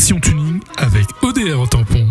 Passion Tuning avec ODR en tampon.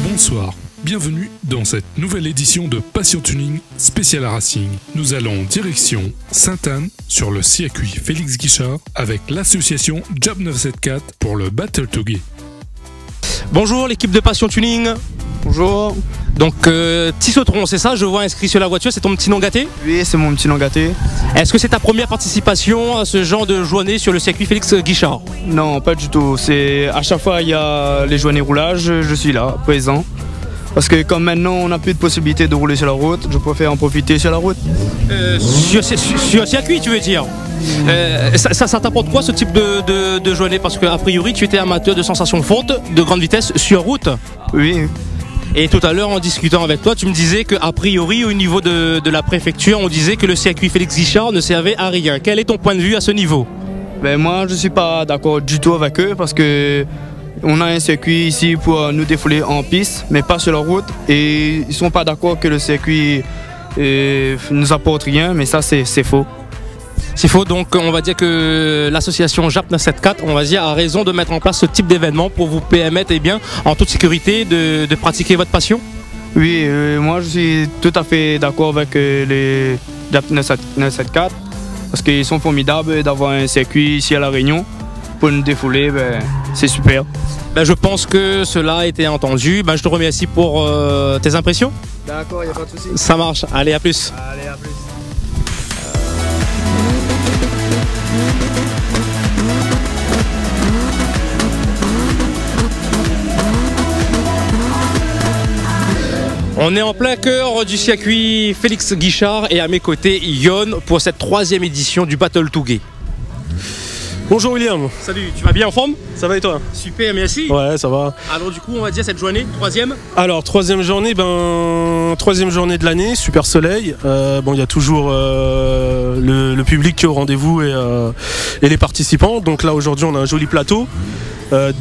Bonsoir, bienvenue dans cette nouvelle édition de Passion Tuning spécial Racing. Nous allons direction Sainte-Anne sur le circuit Félix Guichard avec l'association Job 974 pour le Battle to Gay. Bonjour l'équipe de Passion Tuning. Bonjour. Donc Tissotron, c'est ça, je vois inscrit sur la voiture, c'est ton petit nom gâté? Oui, c'est mon petit nom gâté. Est-ce que c'est ta première participation à ce genre de journée sur le circuit Félix Guichard? Non, pas du tout. C'est à chaque fois il y a les journées roulage, je suis là, présent. Parce que comme maintenant on n'a plus de possibilité de rouler sur la route, je préfère en profiter sur la route. Sur circuit tu veux dire? Ça t'apporte quoi ce type de journée? Parce qu'a priori tu étais amateur de sensations fortes, de grande vitesse sur route. Oui. Et tout à l'heure en discutant avec toi, tu me disais qu'a priori au niveau de la préfecture, on disait que le circuit Félix Guichard ne servait à rien. Quel est ton point de vue à ce niveau? Ben moi je suis pas d'accord du tout avec eux parce que on a un circuit ici pour nous défouler en piste, mais pas sur la route. Et ils sont pas d'accord que le circuit nous apporte rien, mais ça c'est faux. C'est faux, donc on va dire que l'association JAP 974, on va dire, a raison de mettre en place ce type d'événement pour vous permettre en toute sécurité de pratiquer votre passion. Oui, moi je suis tout à fait d'accord avec les JAP 974 parce qu'ils sont formidables d'avoir un circuit ici à La Réunion pour nous défouler, c'est super. Je pense que cela a été entendu, je te remercie pour tes impressions. D'accord, il n'y a pas de souci. Ça marche, allez à plus. Allez, à plus. On est en plein cœur du circuit Félix Guichard et à mes côtés Yon pour cette 3e édition du Battle to Gay. Bonjour William. Salut, tu vas bien en forme? Ça va et toi? Super, merci. Ouais, ça va. Alors du coup, on va dire cette journée, 3e. Alors, 3e journée, 3e journée de l'année, super soleil. Il y a toujours le public qui est au rendez-vous et les participants. Donc là, aujourd'hui, on a un joli plateau.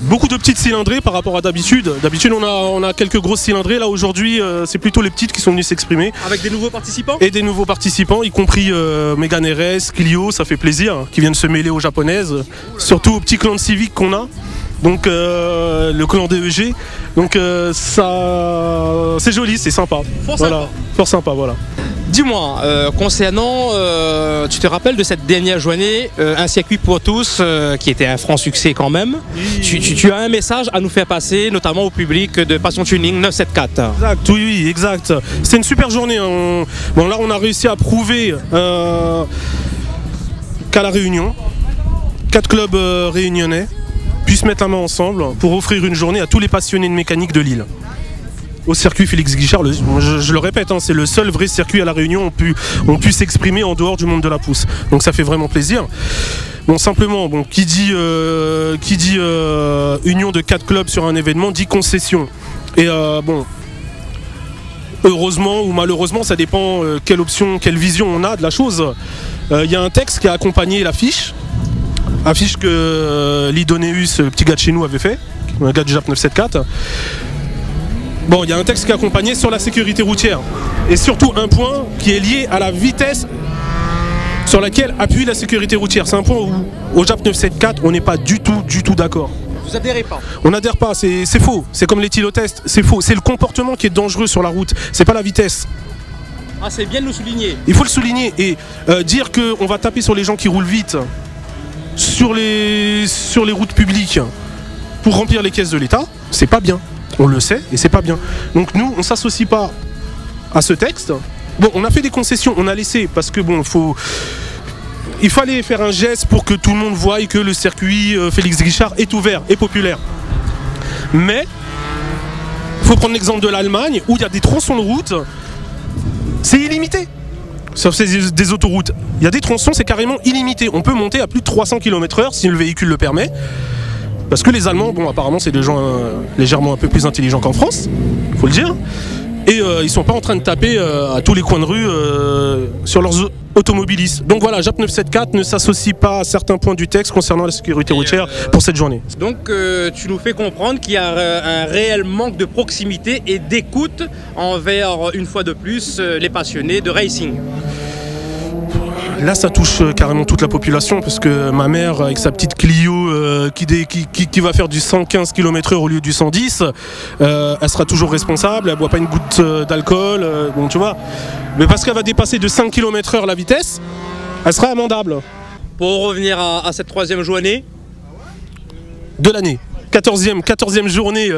Beaucoup de petites cylindrées par rapport à d'habitude. D'habitude, on a quelques grosses cylindrées. Là, aujourd'hui, c'est plutôt les petites qui sont venues s'exprimer. Avec des nouveaux participants? Et des nouveaux participants, y compris Megan RS, Clio, ça fait plaisir, qui viennent se mêler aux japonaises. Surtout au petit clan de civique qu'on a. Donc le clan DEG. Donc ça, c'est joli, c'est sympa. Fort sympa, voilà. Dis-moi, concernant, tu te rappelles de cette dernière journée, un circuit pour tous, qui était un franc succès quand même. Oui. Tu as un message à nous faire passer, notamment au public de Passion Tuning 974. Exact, oui, exact. C'est une super journée. Hein. Là, on a réussi à prouver qu'à La Réunion, 4 clubs réunionnais puissent mettre la main ensemble pour offrir une journée à tous les passionnés de mécanique de l'île. Au circuit Félix Guichard, je le répète, c'est le seul vrai circuit à La Réunion où on puisse s'exprimer en dehors du monde de la pousse. Donc ça fait vraiment plaisir. Simplement, qui dit union de 4 clubs sur un événement dit concession. Et heureusement ou malheureusement, ça dépend quelle option, quelle vision on a de la chose. Il y a un texte qui a accompagné l'affiche. Affiche que l'Idoneus, petit gars de chez nous, avait fait, un gars du JAP 974. Il y a un texte qui est accompagné sur la sécurité routière. Et surtout un point qui est lié à la vitesse sur laquelle appuie la sécurité routière. C'est un point où, au JAP 974, on n'est pas du tout d'accord. Vous adhérez pas? On n'adhère pas, c'est faux. C'est comme l'éthylotest, c'est faux. C'est le comportement qui est dangereux sur la route, c'est pas la vitesse. Ah, c'est bien de le souligner. Il faut le souligner et dire qu'on va taper sur les gens qui roulent vite sur les routes publiques pour remplir les caisses de l'État, c'est pas bien. On le sait et c'est pas bien. Donc nous, on s'associe pas à ce texte. Bon, on a fait des concessions, on a laissé parce que bon, il fallait faire un geste pour que tout le monde voie que le circuit Félix Guichard est ouvert et populaire. Mais il faut prendre l'exemple de l'Allemagne où il y a des tronçons de route, c'est illimité. Sauf c'est des autoroutes. Il y a des tronçons, c'est carrément illimité. On peut monter à plus de 300 km/h si le véhicule le permet. Parce que les Allemands, bon, apparemment, c'est des gens légèrement un peu plus intelligents qu'en France, faut le dire. Et ils sont pas en train de taper à tous les coins de rue sur leurs automobilistes. Donc voilà, JAP 974 ne s'associe pas à certains points du texte concernant la sécurité routière pour cette journée. Donc tu nous fais comprendre qu'il y a un réel manque de proximité et d'écoute envers, une fois de plus, les passionnés de racing. Là, ça touche carrément toute la population parce que ma mère, avec sa petite Clio qui va faire du 115 km/h au lieu du 110, elle sera toujours responsable, elle boit pas une goutte d'alcool, bon, tu vois. Mais parce qu'elle va dépasser de 5 km/h la vitesse, elle sera amendable. Pour revenir à cette troisième journée de l'année. 14e journée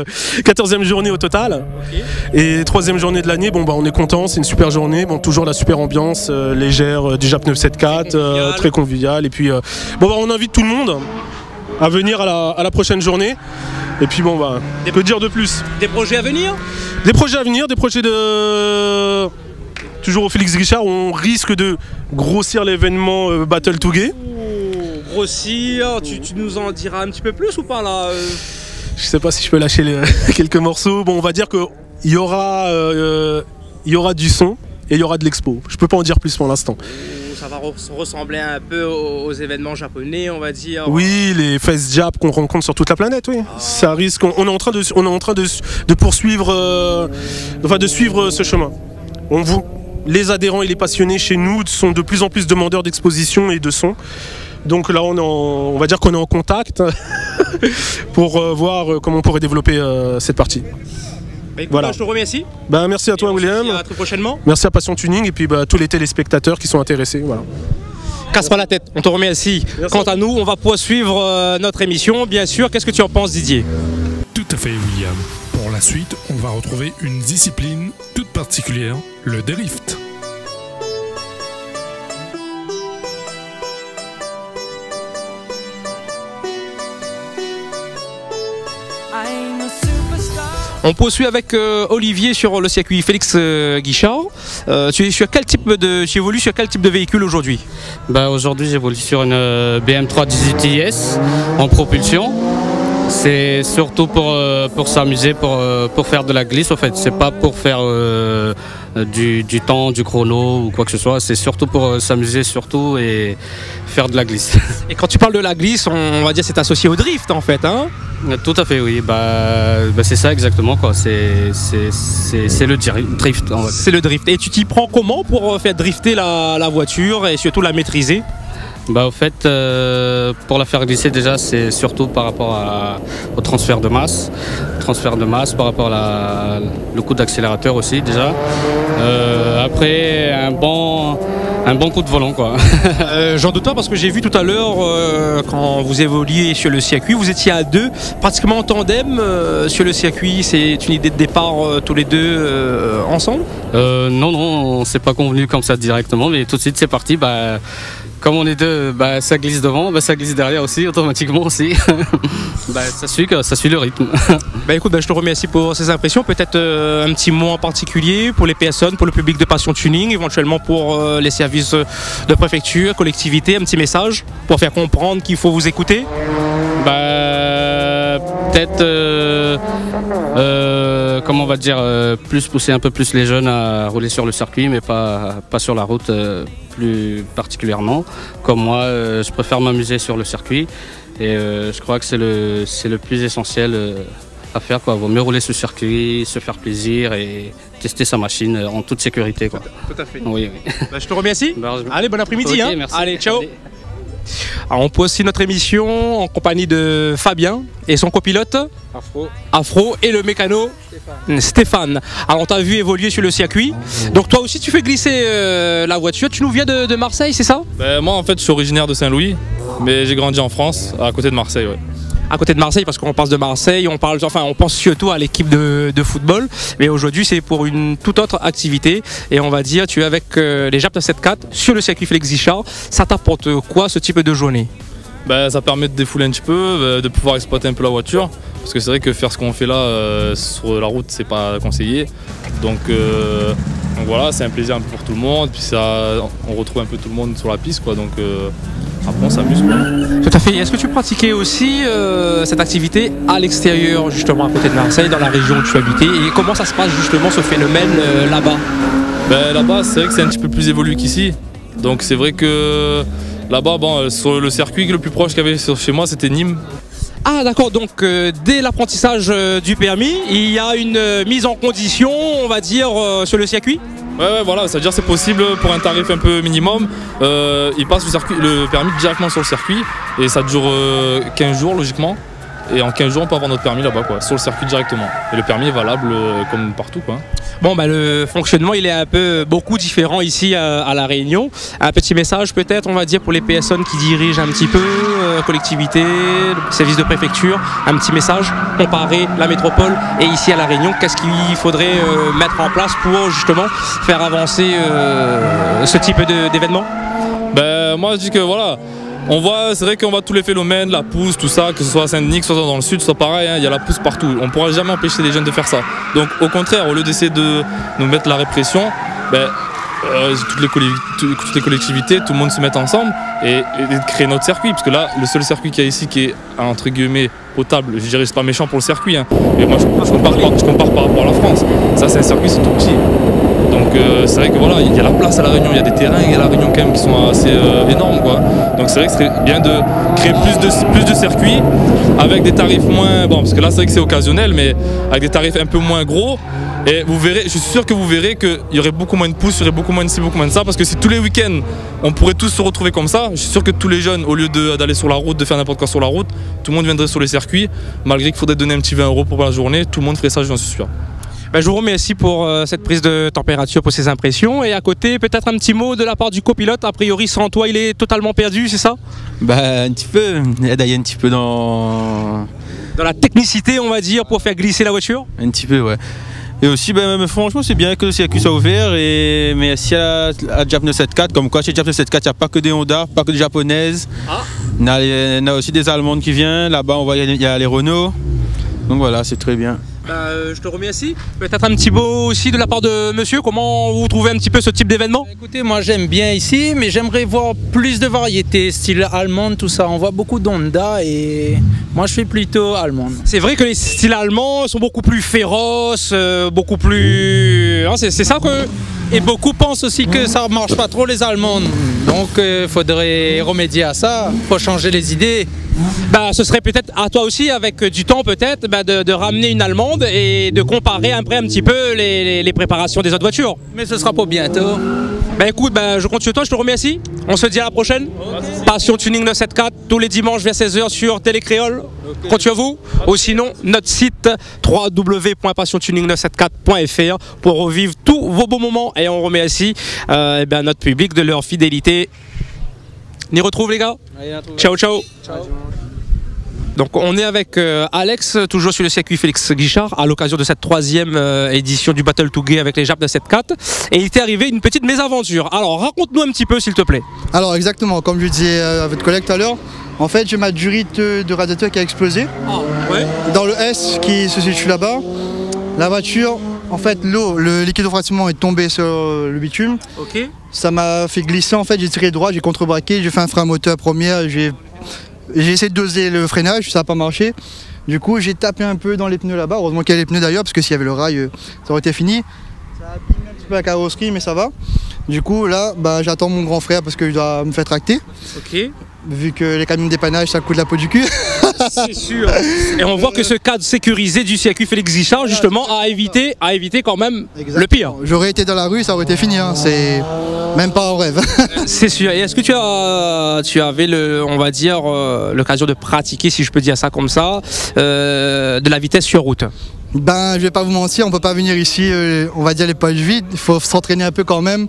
au total. Okay. Et 3e journée de l'année, bon bah on est content, c'est une super journée, bon toujours la super ambiance légère du JAP 974, très convivial. Et puis bon bah on invite tout le monde à venir à la prochaine journée. Et puis bon bah que dire de plus? Des projets à venir? Des projets à venir, des projets de toujours au Félix Guichard où on risque de grossir l'événement Battle to Gay. Grossir, tu nous en diras un petit peu plus ou pas là? Je sais pas si je peux lâcher quelques morceaux. Bon, on va dire qu'il y aura du son et il y aura de l'expo. Je peux pas en dire plus pour l'instant. Ça va ressembler un peu aux événements japonais, on va dire. Oui, les Fest Jap qu'on rencontre sur toute la planète, oui. Ah. Ça risque. On est en train de poursuivre, de suivre ce chemin. Les adhérents et les passionnés chez nous sont de plus en plus demandeurs d'exposition et de son. Donc là, on va dire qu'on est en contact pour voir comment on pourrait développer cette partie. Bah écoute, voilà. Je te remercie. Bah, merci à toi, William. À très prochainement. Merci à Passion Tuning et puis tous les téléspectateurs qui sont intéressés. Voilà. Casse pas la tête, on te remercie. Merci. Quant à nous, on va poursuivre notre émission, bien sûr. Qu'est-ce que tu en penses, Didier? Tout à fait, William. Pour la suite, on va retrouver une discipline toute particulière, le drift. On poursuit avec Olivier sur le circuit Félix Guichard. Tu évolues sur quel type de véhicule aujourd'hui? Bah, aujourd'hui, j'évolue sur une BM3 18IS en propulsion. C'est surtout pour s'amuser, pour faire de la glisse en fait. C'est pas pour faire du temps, du chrono ou quoi que ce soit. C'est surtout pour s'amuser surtout et faire de la glisse. Et quand tu parles de la glisse, on va dire c'est associé au drift en fait, hein? Tout à fait, oui. C'est ça exactement quoi. C'est le drift. C'est le drift. Et tu t'y prends comment pour faire drifter la voiture et surtout la maîtriser? Au fait, pour la faire glisser déjà, c'est surtout par rapport au transfert de masse. Par rapport le coup d'accélérateur aussi déjà. Après, un bon coup de volant quoi. J'en doute pas parce que j'ai vu tout à l'heure quand vous évoluiez sur le circuit, vous étiez à deux, pratiquement en tandem sur le circuit. C'est une idée de départ tous les deux ensemble? Non, on s'est pas convenu comme ça directement, mais tout de suite c'est parti. Comme on est deux, ça glisse devant, ça glisse derrière aussi, automatiquement aussi. Ça suit le rythme. Écoute, je te remercie pour ces impressions. Peut-être un petit mot en particulier pour les personnes, pour le public de Passion Tuning, éventuellement pour les services de préfecture, collectivité, un petit message pour faire comprendre qu'il faut vous écouter. Peut-être, comment on va dire, plus pousser un peu plus les jeunes à rouler sur le circuit, mais pas sur la route plus particulièrement. Comme moi, je préfère m'amuser sur le circuit et je crois que c'est le plus essentiel à faire quoi. Vaut mieux rouler sur le circuit, se faire plaisir et tester sa machine en toute sécurité quoi. Tout à fait. Oui. Je te remercie. Allez, bon après-midi. Okay, merci. Allez, ciao. Allez. Alors, on pose aussi notre émission en compagnie de Fabien et son copilote Afro et le mécano Stéphane. Alors on t'a vu évoluer sur le circuit. Donc toi aussi tu fais glisser la voiture. Tu nous viens de Marseille, c'est ça? Moi en fait je suis originaire de Saint-Louis, mais j'ai grandi en France, à côté de Marseille. Ouais. À côté de Marseille, parce qu'on passe de Marseille, on pense surtout à l'équipe de football, mais aujourd'hui c'est pour une toute autre activité, et on va dire tu es avec les Jap 74 sur le circuit Félix Guichard. Ça t'apporte quoi ce type de journée? Ça permet de défouler un petit peu, de pouvoir exploiter un peu la voiture, parce que c'est vrai que faire ce qu'on fait là sur la route c'est pas conseillé, donc voilà, c'est un plaisir un peu pour tout le monde, puis on retrouve un peu tout le monde sur la piste quoi, donc après on s'amuse quoi. Tout à fait. Est-ce que tu pratiquais aussi cette activité à l'extérieur, justement à côté de Marseille, dans la région où tu habitais, et comment ça se passe justement ce phénomène là-bas? Là-bas c'est vrai que c'est un petit peu plus évolué qu'ici, donc c'est vrai que là-bas, sur le circuit le plus proche qu'il y avait chez moi, c'était Nîmes. Ah d'accord, donc dès l'apprentissage du permis, il y a une mise en condition, on va dire, sur le circuit? Ouais, voilà, c'est-à-dire c'est possible pour un tarif un peu minimum. Il passe le permis directement sur le circuit et ça dure 15 jours logiquement. Et en 15 jours, on peut avoir notre permis là-bas, quoi, sur le circuit directement. Et le permis est valable comme partout, quoi. Bon, le fonctionnement, il est beaucoup différent ici à La Réunion. Un petit message peut-être, on va dire, pour les personnes qui dirigent un petit peu, collectivité, service de préfecture, un petit message, comparer la métropole et ici à La Réunion, qu'est-ce qu'il faudrait mettre en place pour justement faire avancer ce type d'événement? Moi, je dis que voilà. C'est vrai qu'on voit tous les phénomènes, la pousse, tout ça, que ce soit à Saint-Denis, que ce soit dans le sud, soit pareil, il y a la pousse partout. On ne pourra jamais empêcher les jeunes de faire ça. Donc au contraire, au lieu d'essayer de nous mettre la répression, toutes les collectivités, tout le monde se met ensemble et de créer notre circuit. Parce que là, le seul circuit qu'il y a ici qui est entre guillemets potable, je dirais c'est pas méchant pour le circuit. Mais moi je compare par rapport à la France. Ça c'est un circuit, c'est tout petit. Donc c'est vrai que voilà, il y a la place à La Réunion, il y a des terrains à La Réunion quand même qui sont assez énormes quoi. Donc c'est vrai que ce serait bien de créer plus de circuits avec des tarifs moins, parce que là c'est vrai que c'est occasionnel, mais avec des tarifs un peu moins gros. Et vous verrez, je suis sûr que vous verrez qu'il y aurait beaucoup moins de pouces, il y aurait beaucoup moins de ci, beaucoup moins de ça, parce que si tous les week-ends on pourrait tous se retrouver comme ça, je suis sûr que tous les jeunes, au lieu d'aller sur la route, de faire n'importe quoi sur la route, tout le monde viendrait sur les circuits, malgré qu'il faudrait donner un petit 20 € pour la journée, tout le monde ferait ça, j'en suis sûr. Je vous remercie pour cette prise de température, pour ces impressions. Et à côté, peut-être un petit mot de la part du copilote. A priori, sans toi, il est totalement perdu, c'est ça? Un petit peu. Il y a un petit peu dans la technicité, on va dire, pour faire glisser la voiture? Un petit peu, ouais. Et aussi, franchement, c'est bien que le circuit soit ouvert. Mais si à Jap 94, comme quoi chez Jap 94, il n'y a pas que des Honda, pas que des japonaises. Il y a aussi des Allemandes qui viennent. Là-bas, on voit il y a les Renault. Donc voilà, c'est très bien. Je te remercie. Peut-être un petit mot aussi de la part de monsieur. Comment vous trouvez un petit peu ce type d'événement? Écoutez, moi j'aime bien ici, mais j'aimerais voir plus de variétés, style allemande, tout ça. On voit beaucoup d'Honda et moi je suis plutôt allemande. C'est vrai que les styles allemands sont beaucoup plus féroces, beaucoup plus... C'est ça que... Et beaucoup pensent aussi que ça ne marche pas trop les allemandes. Donc il faudrait remédier à ça, il faut changer les idées. Ce serait peut-être à toi aussi, avec du temps peut-être, de ramener une allemande et de comparer après un petit peu les préparations des autres voitures. Mais ce sera pour bientôt. Écoute, je compte sur toi, je te remercie. On se dit à la prochaine. Okay. Passion Tuning 974 tous les dimanches vers 16h sur Télécréole. Okay. Compte sur vous. Ou sinon, notre site www.passiontuning974.fr pour revivre tous vos beaux moments. Et on remercie notre public de leur fidélité. On y retrouve les gars. Ciao, ciao. Donc on est avec Alex, toujours sur le circuit Félix Guichard, à l'occasion de cette 3e édition du Battle to Gay avec les Jap 74. Et il était arrivé une petite mésaventure. Alors raconte-nous un petit peu s'il te plaît. Alors exactement, comme je disais à votre collègue tout à l'heure, en fait j'ai ma durite de radiateur qui a explosé. Dans le S qui se situe là-bas. La voiture, en fait le liquide de refroidissement est tombé sur le bitume. Okay. Ça m'a fait glisser, en fait j'ai tiré droit, j'ai contrebraqué, j'ai fait un frein moteur première, j'ai essayé de doser le freinage, ça n'a pas marché. Du coup, j'ai tapé un peu dans les pneus là-bas. Heureusement qu'il y a les pneus d'ailleurs, parce que s'il y avait le rail, ça aurait été fini. Ça a abîmé un petit peu la carrosserie, mais ça va. Du coup, là, j'attends mon grand frère parce qu'il doit me faire tracter. Ok. Vu que les camions de dépannage, ça coûte la peau du cul. C'est sûr. Et on voit que ce cadre sécurisé du circuit Félix Guichard, justement, a évité quand même le pire. J'aurais été dans la rue, ça aurait été fini. Hein. C'est même pas un rêve. C'est sûr. Et est-ce que tu avais on va dire, l'occasion de pratiquer, si je peux dire ça comme ça, de la vitesse sur route? Ben, je vais pas vous mentir, on peut pas venir ici, on va dire les poches vides, il faut s'entraîner un peu quand même.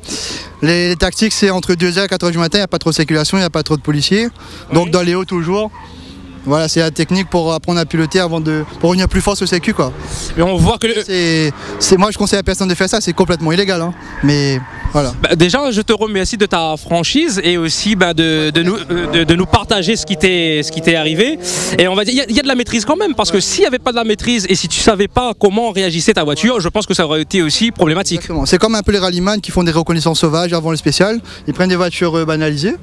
Les tactiques, c'est entre 2h et 4h du matin, il n'y a pas trop de circulation, il n'y a pas trop de policiers. Donc dans les hauts toujours. Voilà, c'est la technique pour apprendre à piloter pour revenir plus fort sur le sécu, quoi. Mais on voit que moi je conseille à personne de faire ça, c'est complètement illégal. Hein. Mais voilà. Bah, déjà, je te remercie de ta franchise et aussi de nous partager ce qui t'est arrivé. Et on va dire, il y a de la maîtrise quand même, parce que s'il n'y avait pas de la maîtrise et si tu savais pas comment réagissait ta voiture, je pense que ça aurait été aussi problématique. C'est comme un peu les rallyman qui font des reconnaissances sauvages avant le spécial. Ils prennent des voitures banalisées,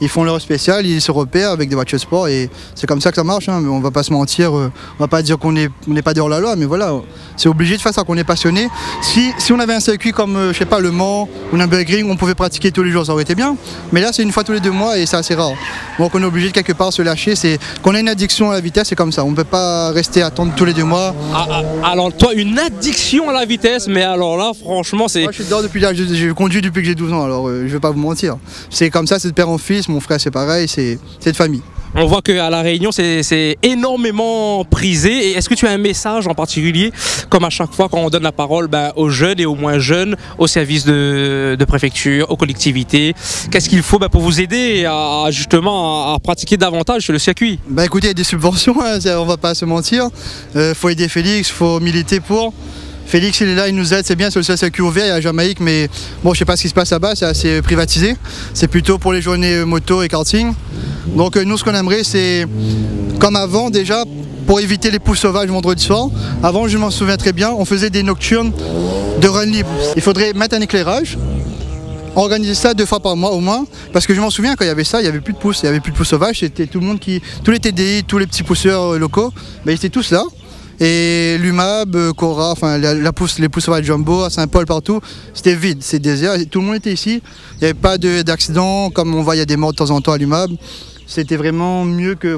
ils font leur spécial, ils se repèrent avec des voitures sport et c'est comme ça que ça marche. Hein. On va pas se mentir, on va pas dire qu'on n'est pas dehors la loi, mais voilà, c'est obligé de faire ça, qu'on est passionné. Si on avait un circuit comme, je sais pas, Le Mans ou Nürburgring, on pouvait pratiquer tous les jours, ça aurait été bien. Mais là, c'est une fois tous les 2 mois et c'est assez rare. Donc on est obligé de quelque part se lâcher. C'est qu'on a une addiction à la vitesse, c'est comme ça. On ne peut pas rester à attendre tous les 2 mois. Alors toi, une addiction à la vitesse, mais alors là, franchement, c'est... Moi, je suis dedans depuis je conduis depuis que j'ai 12 ans, alors je vais pas vous mentir. C'est comme ça, c'est de père en fils, mon frère c'est pareil, c'est de famille. On voit qu'à La Réunion, c'est énormément prisé. Et est-ce que tu as un message en particulier, comme à chaque fois quand on donne la parole aux jeunes et aux moins jeunes, aux services de préfecture, aux collectivités? Qu'est-ce qu'il faut pour vous aider justement à pratiquer davantage sur le circuit? Écoutez, il y a des subventions, hein, on va pas se mentir. Faut aider Félix, faut militer pour. Félix il est là, il nous aide, c'est bien, c'est le seul circuit ouvert, il y a Jamaïque, mais bon, je sais pas ce qui se passe là-bas, c'est assez privatisé. C'est plutôt pour les journées moto et karting. Donc nous, ce qu'on aimerait, c'est comme avant déjà, pour éviter les pousses sauvages vendredi soir. Avant, je m'en souviens très bien, on faisait des nocturnes de run libre. Il faudrait mettre un éclairage, organiser ça 2 fois par mois au moins, parce que je m'en souviens quand il y avait ça, il n'y avait plus de pousses, il n'y avait plus de pousses sauvages, c'était tout le monde tous les TDI, tous les petits pousseurs locaux, ils étaient tous là. Et l'UMAB, Cora, enfin les pousses sauvages Jumbo, à Saint-Paul, partout, c'était vide, c'est désert, tout le monde était ici, il n'y avait pas d'accident, comme on voit il y a des morts de temps en temps à l'UMAB. C'était vraiment mieux que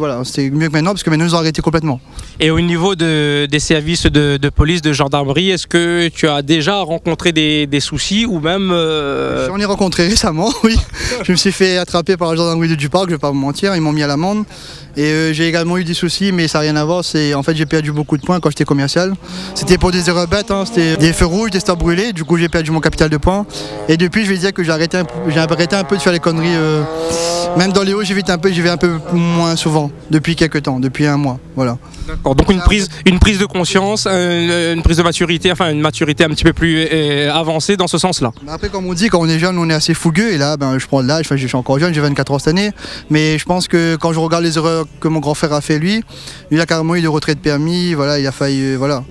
maintenant, parce que maintenant ils ont arrêté complètement. Et au niveau des services de police, de gendarmerie, est-ce que tu as déjà rencontré des soucis ou même J'en ai rencontré récemment, oui. Je me suis fait attraper par la gendarmerie de Duparc, je ne vais pas vous mentir, ils m'ont mis à l'amende. Et j'ai également eu des soucis, mais ça n'a rien à voir. En fait, j'ai perdu beaucoup de points quand j'étais commercial. C'était pour des erreurs bêtes, hein. C'était des feux rouges, des stops brûlés. Du coup, j'ai perdu mon capital de points. Et depuis, je vais dire que j'ai arrêté un peu de faire les conneries. Même dans les hauts, j'y vais un peu moins souvent, depuis quelques temps, depuis 1 mois. Voilà. D'accord, donc une prise de conscience, une prise de maturité, enfin une maturité un petit peu plus avancée dans ce sens-là. Après, comme on dit, quand on est jeune, on est assez fougueux. Et là, je prends de l'âge, je suis encore jeune, j'ai 24 ans cette année. Mais je pense que quand je regarde les erreurs que mon grand frère a fait, lui a carrément eu de retrait de permis, voilà, il a failli, voilà.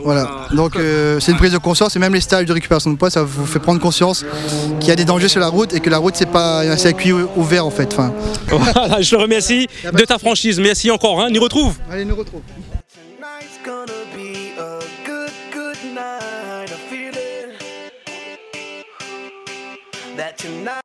Voilà. Donc c'est une prise de conscience, et même les stages de récupération de poids, ça vous fait prendre conscience qu'il y a des dangers sur la route et que la route c'est pas un circuit ouvert en fait. Enfin... Voilà, je te remercie de ta franchise, merci encore, hein, nous retrouve. Allez, nous retrouve.